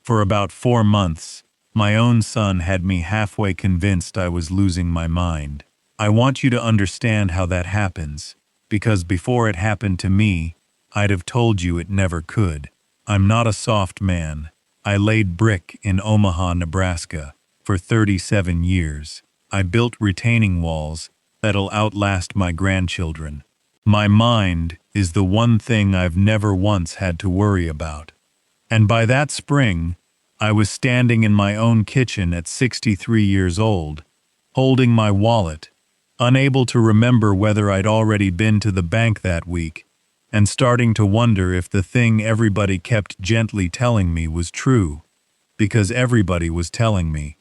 For about 4 months, my own son had me halfway convinced I was losing my mind. I want you to understand how that happens, because before it happened to me, I'd have told you it never could. I'm not a soft man. I laid brick in Omaha, Nebraska, for 37 years. I built retaining walls that'll outlast my grandchildren. My mind is the one thing I've never once had to worry about. And by that spring, I was standing in my own kitchen at 63 years old, holding my wallet, unable to remember whether I'd already been to the bank that week, and starting to wonder if the thing everybody kept gently telling me was true, because everybody was telling me.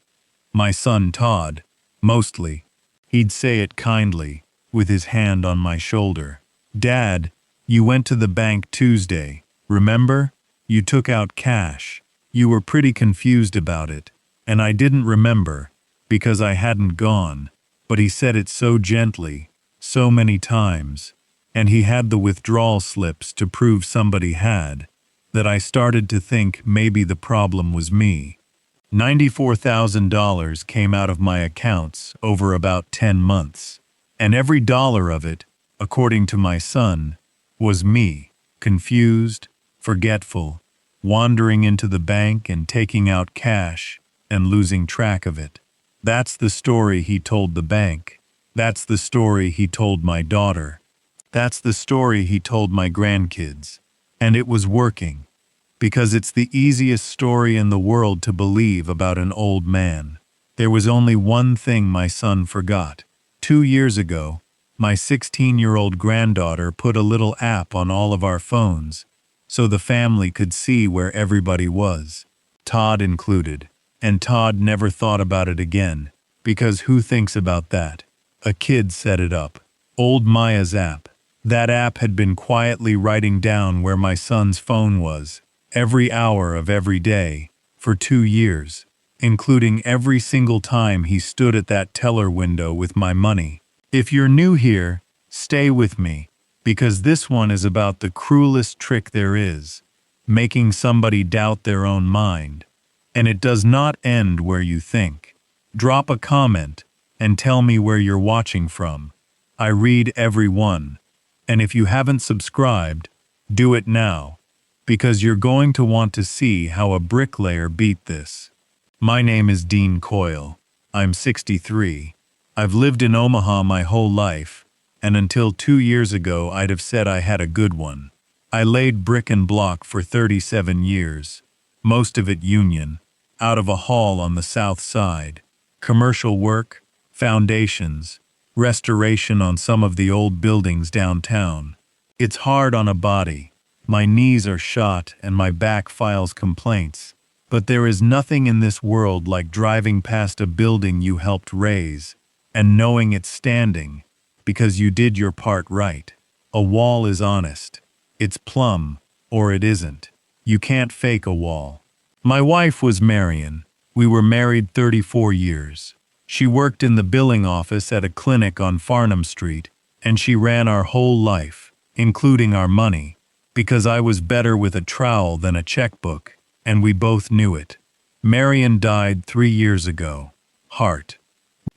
My son Todd, mostly. He'd say it kindly, with his hand on my shoulder. "Dad, you went to the bank Tuesday, remember? You took out cash. You were pretty confused about it, and I didn't remember, because I hadn't gone." But he said it so gently, so many times, and he had the withdrawal slips to prove somebody had, that I started to think maybe the problem was me. $94,000 came out of my accounts over about 10 months, and every dollar of it, according to my son, was me, confused, forgetful, wandering into the bank and taking out cash and losing track of it. That's the story he told the bank. That's the story he told my daughter. That's the story he told my grandkids. And it was working, because it's the easiest story in the world to believe about an old man. There was only one thing my son forgot. 2 years ago, my 16-year-old granddaughter put a little app on all of our phones, so the family could see where everybody was, Todd included. And Todd never thought about it again, because who thinks about that? A kid set it up. Old Maya's app. That app had been quietly writing down where my son's phone was, every hour of every day, for 2 years, including every single time he stood at that teller window with my money. If you're new here, stay with me, because this one is about the cruelest trick there is, making somebody doubt their own mind. And it does not end where you think. Drop a comment and tell me where you're watching from. I read every one. And if you haven't subscribed, do it now, because you're going to want to see how a bricklayer beat this. My name is Dean Coyle. I'm 63. I've lived in Omaha my whole life, and until 2 years ago I'd have said I had a good one. I laid brick and block for 37 years, most of it union, out of a hall on the south side. Commercial work, foundations, restoration on some of the old buildings downtown. It's hard on a body. My knees are shot and my back files complaints. But there is nothing in this world like driving past a building you helped raise and knowing it's standing because you did your part right. A wall is honest. It's plumb, or it isn't. You can't fake a wall. My wife was Marion. We were married 34 years. She worked in the billing office at a clinic on Farnham Street, and she ran our whole life, including our money, because I was better with a trowel than a checkbook, and we both knew it. Marion died 3 years ago. Heart.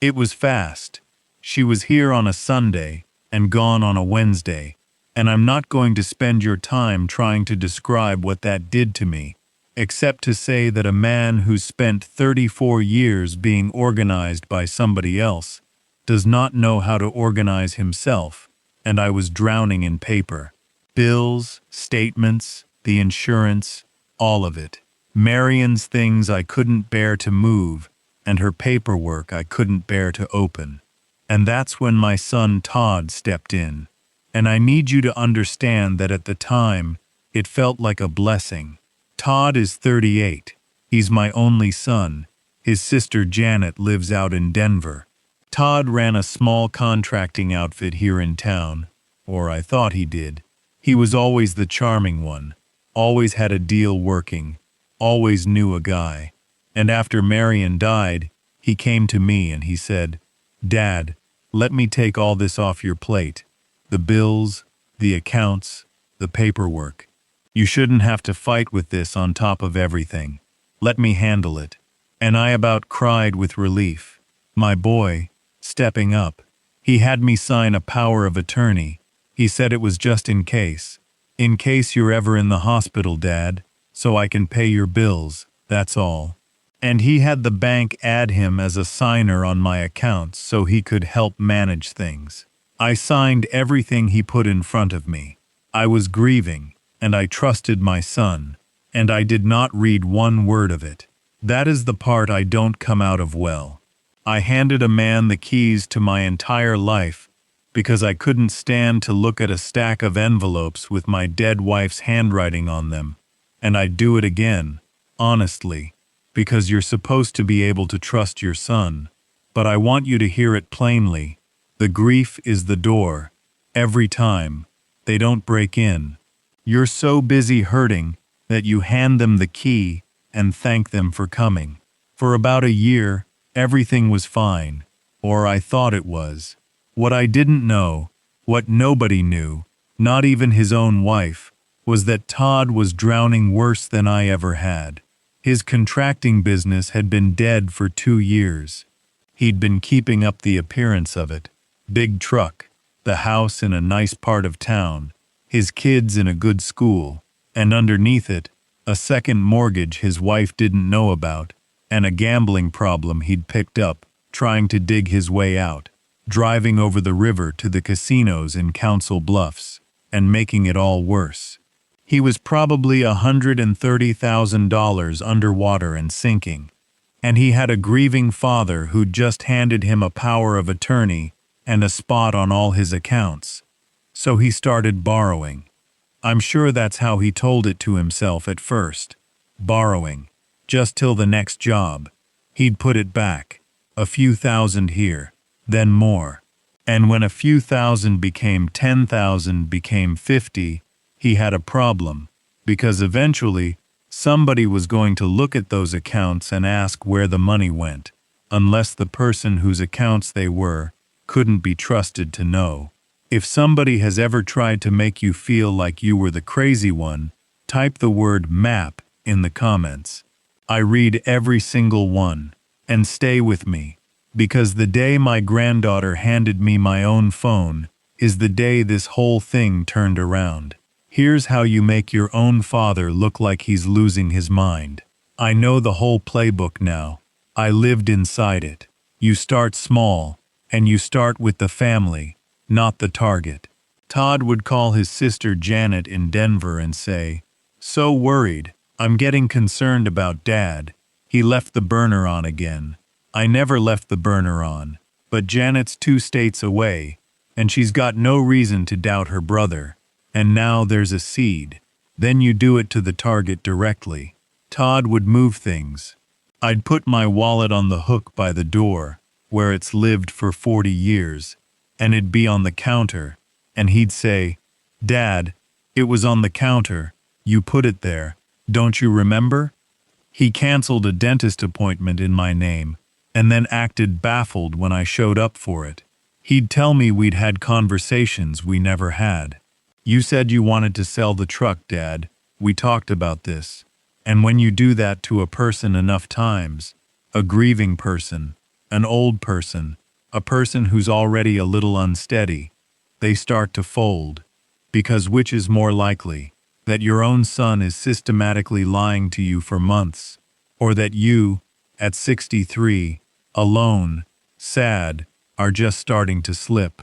It was fast. She was here on a Sunday and gone on a Wednesday, and I'm not going to spend your time trying to describe what that did to me, except to say that a man who's spent 34 years being organized by somebody else does not know how to organize himself, and I was drowning in paper. Bills, statements, the insurance, all of it. Marion's things I couldn't bear to move, and her paperwork I couldn't bear to open. And that's when my son Todd stepped in. And I need you to understand that at the time, it felt like a blessing. Todd is 38. He's my only son. His sister Janet lives out in Denver. Todd ran a small contracting outfit here in town, or I thought he did. He was always the charming one, always had a deal working, always knew a guy. And after Marion died, he came to me and he said, "Dad, let me take all this off your plate. The bills, the accounts, the paperwork. You shouldn't have to fight with this on top of everything. Let me handle it. And I about cried with relief. My boy, stepping up. He had me sign a power of attorney. He said it was just in case. In case you're ever in the hospital, Dad, so I can pay your bills, that's all. And he had the bank add him as a signer on my accounts so he could help manage things. I signed everything he put in front of me. I was grieving, and I trusted my son, and I did not read one word of it. That is the part I don't come out of well. I handed a man the keys to my entire life because I couldn't stand to look at a stack of envelopes with my dead wife's handwriting on them, and I'd do it again, honestly, because you're supposed to be able to trust your son. But I want you to hear it plainly. The grief is the door. Every time. They don't break in. You're so busy hurting that you hand them the key and thank them for coming. For about a year, everything was fine. Or I thought it was. What I didn't know, what nobody knew, not even his own wife, was that Todd was drowning worse than I ever had. His contracting business had been dead for 2 years. He'd been keeping up the appearance of it. Big truck, the house in a nice part of town, his kids in a good school, and underneath it, a second mortgage his wife didn't know about, and a gambling problem he'd picked up, trying to dig his way out, driving over the river to the casinos in Council Bluffs, and making it all worse. He was probably $130,000 underwater and sinking, and he had a grieving father who'd just handed him a power of attorney and a spot on all his accounts. So he started borrowing. I'm sure that's how he told it to himself at first. Borrowing. Just till the next job. He'd put it back. A few thousand here. Then more. And when a few thousand became 10,000 became 50, he had a problem. Because eventually, somebody was going to look at those accounts and ask where the money went. Unless the person whose accounts they were couldn't be trusted to know. If somebody has ever tried to make you feel like you were the crazy one, type the word MAP in the comments. I read every single one. And stay with me, because the day my granddaughter handed me my own phone is the day this whole thing turned around. Here's how you make your own father look like he's losing his mind. I know the whole playbook now. I lived inside it. You start small, and you start with the family, not the target. Todd would call his sister Janet in Denver and say, "So worried, I'm getting concerned about Dad. He left the burner on again." I never left the burner on, but Janet's 2 states away, and she's got no reason to doubt her brother. And now there's a seed. Then you do it to the target directly. Todd would move things. I'd put my wallet on the hook by the door, where it's lived for 40 years, and it'd be on the counter, and he'd say, "Dad, it was on the counter. You put it there. Don't you remember?" He canceled a dentist appointment in my name, and then acted baffled when I showed up for it. He'd tell me we'd had conversations we never had. "You said you wanted to sell the truck, Dad. We talked about this. And when you do that to a person enough times, a grieving person, an old person, a person who's already a little unsteady, they start to fold. Because which is more likely, that your own son is systematically lying to you for months, or that you, at 63, alone, sad, are just starting to slip?"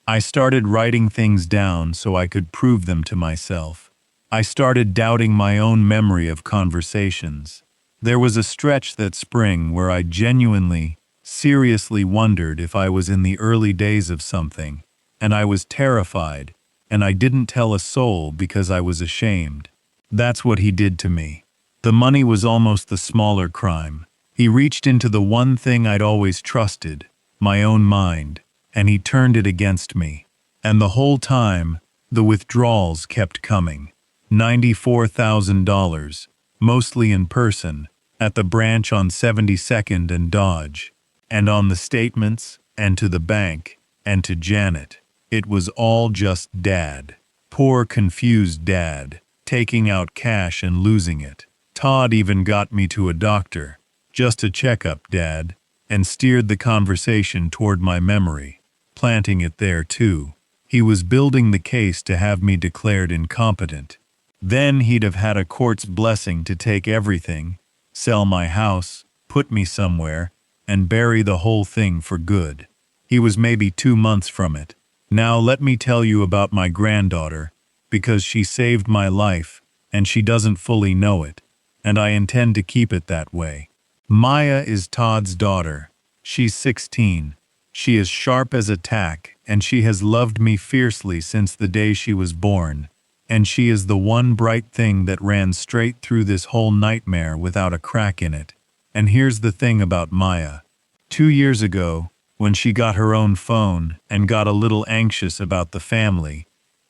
I started writing things down so I could prove them to myself. I started doubting my own memory of conversations. There was a stretch that spring where I genuinely, seriously wondered if I was in the early days of something, and I was terrified, and I didn't tell a soul because I was ashamed. That's what he did to me. The money was almost the smaller crime. He reached into the one thing I'd always trusted, my own mind, and he turned it against me. And the whole time, the withdrawals kept coming. $94,000, mostly in person, at the branch on 72nd and Dodge, and on the statements, and to the bank, and to Janet. It was all just Dad. Poor confused Dad, taking out cash and losing it. Todd even got me to a doctor. Just a checkup, Dad, and steered the conversation toward my memory, planting it there too. He was building the case to have me declared incompetent. Then he'd have had a court's blessing to take everything, sell my house, put me somewhere, and bury the whole thing for good. He was maybe 2 months from it. Now let me tell you about my granddaughter, because she saved my life, and she doesn't fully know it, and I intend to keep it that way. Maya is Todd's daughter. She's 16. She is sharp as a tack, and she has loved me fiercely since the day she was born, and she is the one bright thing that ran straight through this whole nightmare without a crack in it. And here's the thing about Maya. 2 years ago, when she got her own phone and got a little anxious about the family,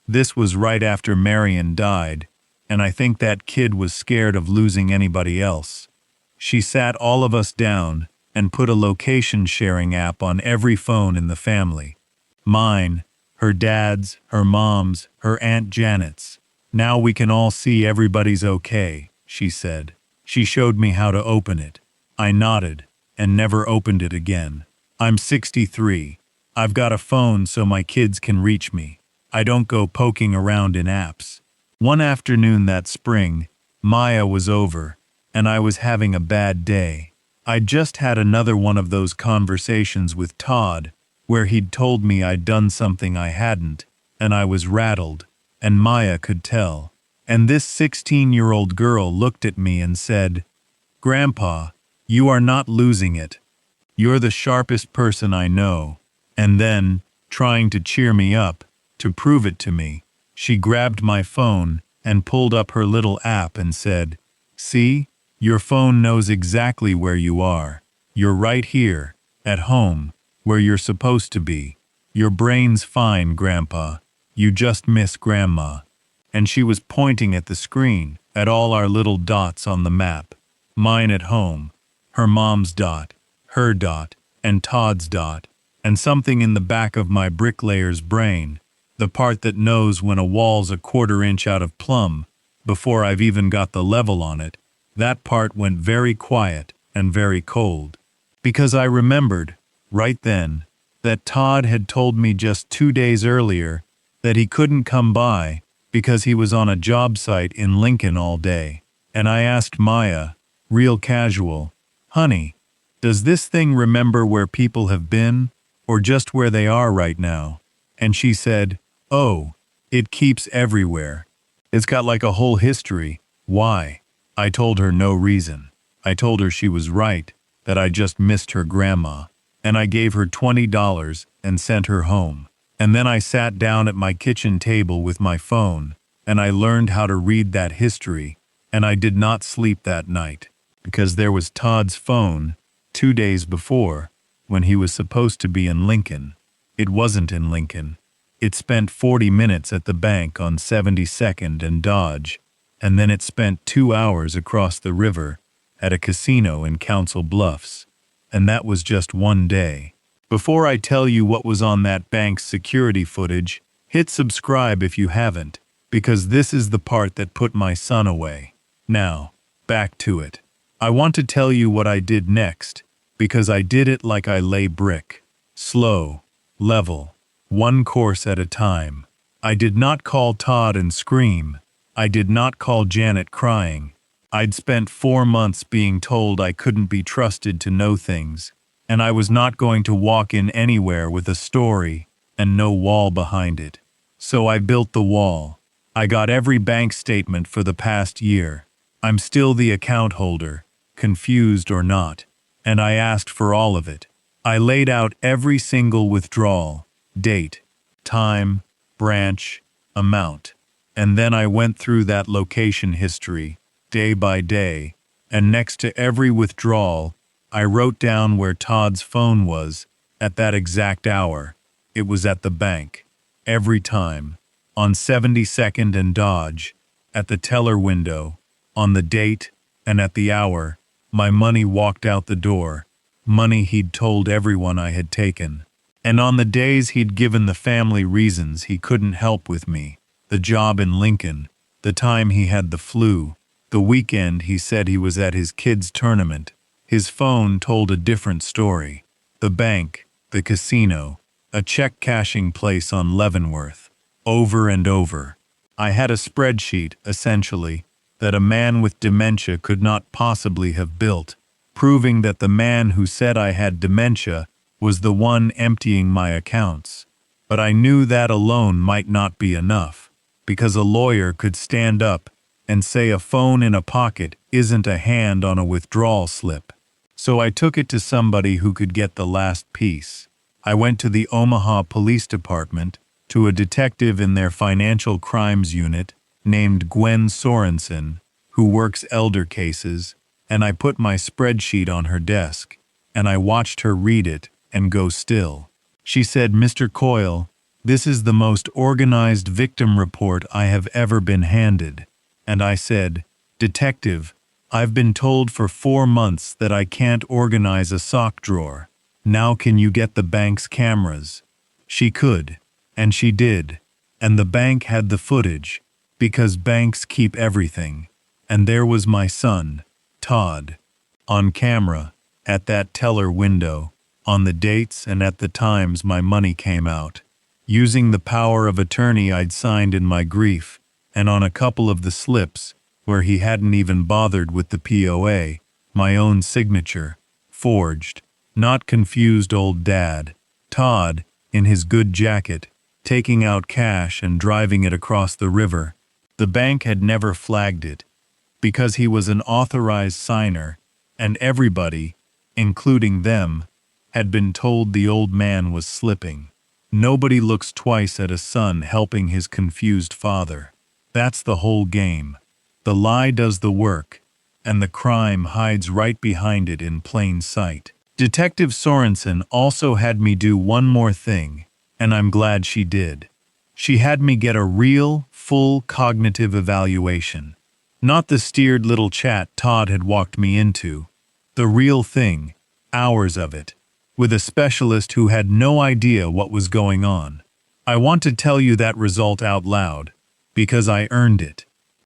this was right after Marion died, and I think that kid was scared of losing anybody else. She sat all of us down and put a location sharing app on every phone in the family. Mine, her dad's, her mom's, her Aunt Janet's. Now we can all see everybody's okay, she said. She showed me how to open it. I nodded and never opened it again. I'm 63. I've got a phone so my kids can reach me. I don't go poking around in apps. One afternoon that spring, Maya was over, and I was having a bad day. I'd just had another one of those conversations with Todd, where he'd told me I'd done something I hadn't, and I was rattled, and Maya could tell. And this 16-year-old girl looked at me and said, "Grandpa, you are not losing it. You're the sharpest person I know." And then, trying to cheer me up, to prove it to me, she grabbed my phone and pulled up her little app and said, "See, your phone knows exactly where you are. You're right here, at home, where you're supposed to be. Your brain's fine, Grandpa. You just miss Grandma." And she was pointing at the screen, at all our little dots on the map. Mine at home, her mom's dot, her dot, and Todd's dot, and something in the back of my bricklayer's brain, the part that knows when a wall's a 1/4 inch out of plumb, before I've even got the level on it, that part went very quiet and very cold. Because I remembered, right then, that Todd had told me just 2 days earlier that he couldn't come by because he was on a job site in Lincoln all day. And I asked Maya, real casual, "Honey, does this thing remember where people have been, or just where they are right now?" And she said, "Oh, it keeps everywhere. It's got like a whole history." Why? I told her no reason. I told her she was right, that I just missed her grandma, and I gave her $20 and sent her home. And then I sat down at my kitchen table with my phone, and I learned how to read that history, and I did not sleep that night, because there was Todd's phone 2 days before, when he was supposed to be in Lincoln. It wasn't in Lincoln. It spent 40 minutes at the bank on 72nd and Dodge, and then it spent 2 hours across the river at a casino in Council Bluffs, and that was just one day. Before I tell you what was on that bank's security footage, hit subscribe if you haven't, because this is the part that put my son away. Now, back to it. I want to tell you what I did next, because I did it like I lay brick. Slow, level, one course at a time. I did not call Todd and scream. I did not call Janet crying. I'd spent 4 months being told I couldn't be trusted to know things, and I was not going to walk in anywhere with a story and no wall behind it. So I built the wall. I got every bank statement for the past year. I'm still the account holder, confused or not, and I asked for all of it. I laid out every single withdrawal, date, time, branch, amount, and then I went through that location history, day by day, and next to every withdrawal, I wrote down where Todd's phone was at that exact hour. It was at the bank. Every time. On 72nd and Dodge. At the teller window. On the date. And at the hour. My money walked out the door. Money he'd told everyone I had taken. And on the days he'd given the family reasons he couldn't help with me. The job in Lincoln. The time he had the flu. The weekend he said he was at his kid's tournament. His phone told a different story. The bank, the casino, a check-cashing place on Leavenworth. Over and over. I had a spreadsheet, essentially, that a man with dementia could not possibly have built, proving that the man who said I had dementia was the one emptying my accounts. But I knew that alone might not be enough, because a lawyer could stand up and say a phone in a pocket isn't a hand on a withdrawal slip. So I took it to somebody who could get the last piece. I went to the Omaha Police Department, to a detective in their financial crimes unit named Gwen Sorensen, who works elder cases, and I put my spreadsheet on her desk, and I watched her read it and go still. She said, "Mr. Coyle, this is the most organized victim report I have ever been handed." And I said, "Detective, I've been told for 4 months that I can't organize a sock drawer. Now can you get the bank's cameras?" She could, and she did, and the bank had the footage, because banks keep everything, and there was my son, Todd, on camera, at that teller window, on the dates and at the times my money came out, using the power of attorney I'd signed in my grief, and on a couple of the slips, where he hadn't even bothered with the POA, my own signature, forged, not confused old dad, Todd, in his good jacket, taking out cash and driving it across the river. The bank had never flagged it, because he was an authorized signer, and everybody, including them, had been told the old man was slipping. Nobody looks twice at a son helping his confused father. That's the whole game. The lie does the work, and the crime hides right behind it in plain sight. Detective Sorensen also had me do one more thing, and I'm glad she did. She had me get a real, full cognitive evaluation. Not the steered little chat Todd had walked me into. The real thing, hours of it, with a specialist who had no idea what was going on. I want to tell you that result out loud, because I earned it.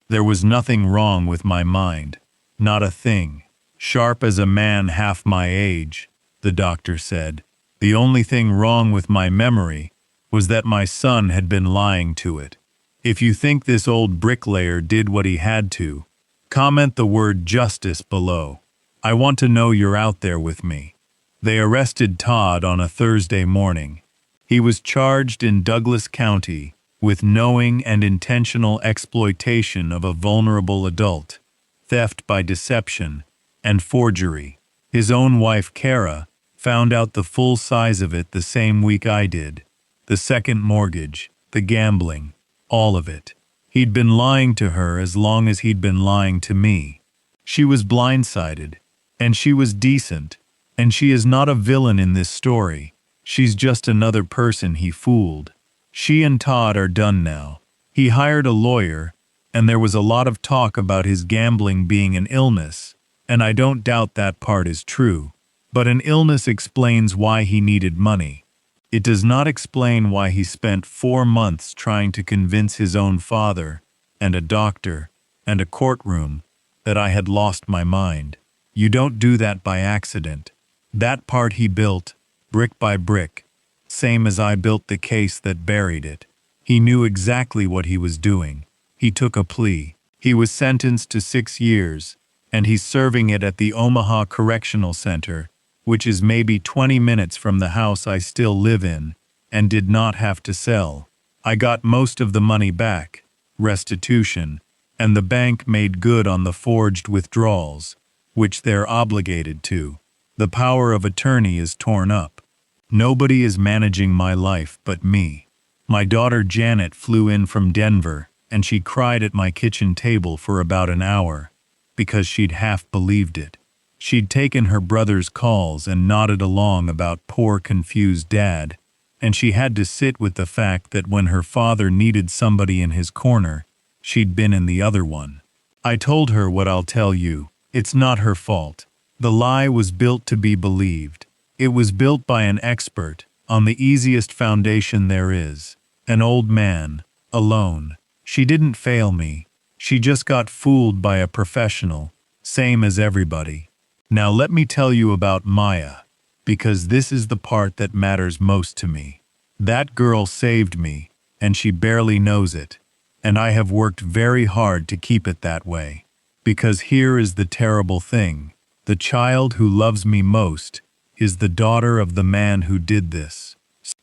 There was nothing wrong with my mind. Not a thing. Sharp as a man half my age, the doctor said. The only thing wrong with my memory was that my son had been lying to it. If you think this old bricklayer did what he had to, comment the word justice below. I want to know you're out there with me. They arrested Todd on a Thursday morning. He was charged in Douglas County with knowing and intentional exploitation of a vulnerable adult, theft by deception, and forgery. His own wife, Kara, found out the full size of it the same week I did. The second mortgage, the gambling, all of it. He'd been lying to her as long as he'd been lying to me. She was blindsided, and she was decent, and she is not a villain in this story. She's just another person he fooled. She and Todd are done now. He hired a lawyer, and there was a lot of talk about his gambling being an illness, and I don't doubt that part is true. But an illness explains why he needed money. It does not explain why he spent 4 months trying to convince his own father, and a doctor, and a courtroom, that I had lost my mind. You don't do that by accident. That part he built, brick by brick, same as I built the case that buried it. He knew exactly what he was doing. He took a plea. He was sentenced to 6 years, and he's serving it at the Omaha Correctional Center, which is maybe 20 minutes from the house I still live in, and did not have to sell. I got most of the money back, restitution, and the bank made good on the forged withdrawals, which they're obligated to. The power of attorney is torn up. Nobody is managing my life but me. My daughter Janet flew in from Denver, and she cried at my kitchen table for about an hour, because she'd half believed it. She'd taken her brother's calls and nodded along about poor confused dad, and she had to sit with the fact that when her father needed somebody in his corner, she'd been in the other one. I told her what I'll tell you. It's not her fault. The lie was built to be believed. It was built by an expert, on the easiest foundation there is. An old man, alone. She didn't fail me. She just got fooled by a professional, same as everybody. Now let me tell you about Maya, because this is the part that matters most to me. That girl saved me, and she barely knows it, and I have worked very hard to keep it that way. Because here is the terrible thing. The child who loves me most is the daughter of the man who did this.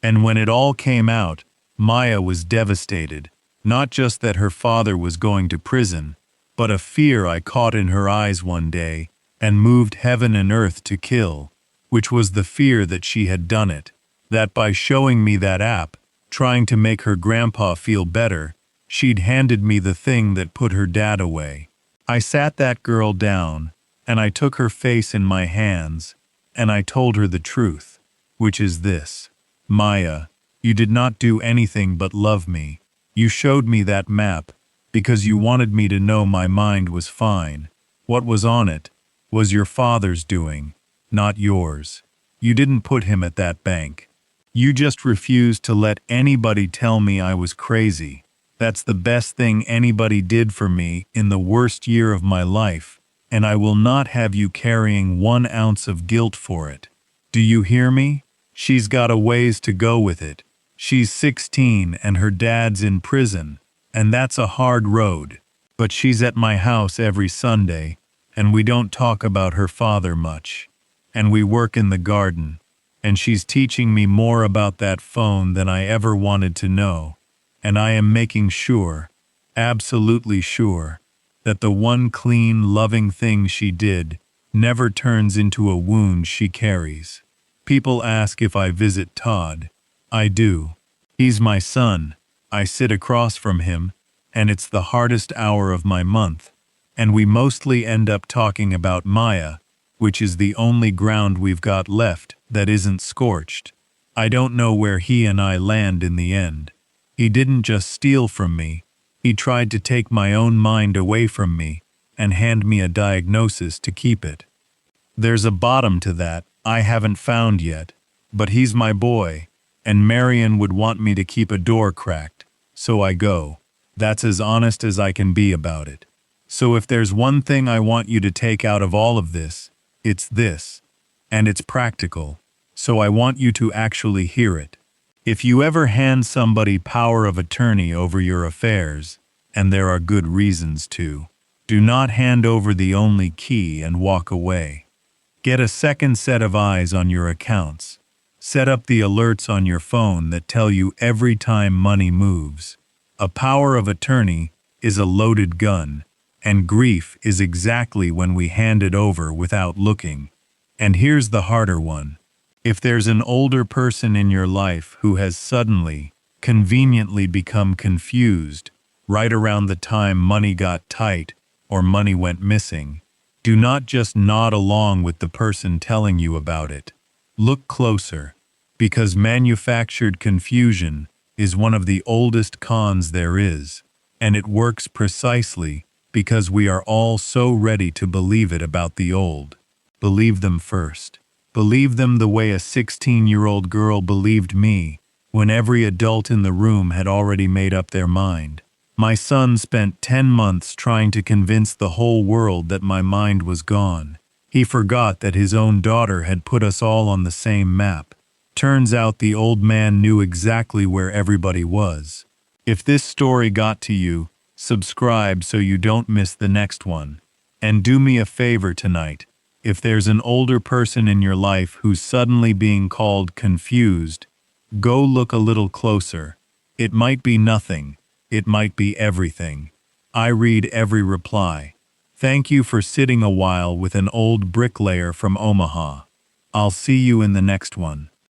And when it all came out, Maya was devastated, not just that her father was going to prison, but a fear I caught in her eyes one day and moved heaven and earth to kill, which was the fear that she had done it, that by showing me that app, trying to make her grandpa feel better, she'd handed me the thing that put her dad away. I sat that girl down, and I took her face in my hands, and I told her the truth, which is this. Maya, you did not do anything but love me. You showed me that map because you wanted me to know my mind was fine. What was on it was your father's doing, not yours. You didn't put him at that bank. You just refused to let anybody tell me I was crazy. That's the best thing anybody did for me in the worst year of my life, and I will not have you carrying 1 ounce of guilt for it. Do you hear me? She's got a ways to go with it. She's 16 and her dad's in prison, and that's a hard road. But she's at my house every Sunday, and we don't talk about her father much. And we work in the garden, and she's teaching me more about that phone than I ever wanted to know. And I am making sure, absolutely sure, that the one clean, loving thing she did never turns into a wound she carries. People ask if I visit Todd. I do. He's my son. I sit across from him, and it's the hardest hour of my month. And we mostly end up talking about Maya, which is the only ground we've got left that isn't scorched. I don't know where he and I land in the end. He didn't just steal from me. He tried to take my own mind away from me and hand me a diagnosis to keep it. There's a bottom to that I haven't found yet, but he's my boy, and Marion would want me to keep a door cracked, so I go. That's as honest as I can be about it. So if there's one thing I want you to take out of all of this, it's this, and it's practical, so I want you to actually hear it. If you ever hand somebody power of attorney over your affairs, and there are good reasons to, do not hand over the only key and walk away. Get a second set of eyes on your accounts. Set up the alerts on your phone that tell you every time money moves. A power of attorney is a loaded gun, and grief is exactly when we hand it over without looking. And here's the harder one. If there's an older person in your life who has suddenly, conveniently become confused right around the time money got tight or money went missing, do not just nod along with the person telling you about it. Look closer, because manufactured confusion is one of the oldest cons there is, and it works precisely because we are all so ready to believe it about the old. Believe them first. Believe them the way a 16-year-old girl believed me when every adult in the room had already made up their mind. My son spent 10 months trying to convince the whole world that my mind was gone. He forgot that his own daughter had put us all on the same map. Turns out the old man knew exactly where everybody was. If this story got to you, subscribe so you don't miss the next one. And do me a favor tonight. If there's an older person in your life who's suddenly being called confused, go look a little closer. It might be nothing. It might be everything. I read every reply. Thank you for sitting a while with an old bricklayer from Omaha. I'll see you in the next one.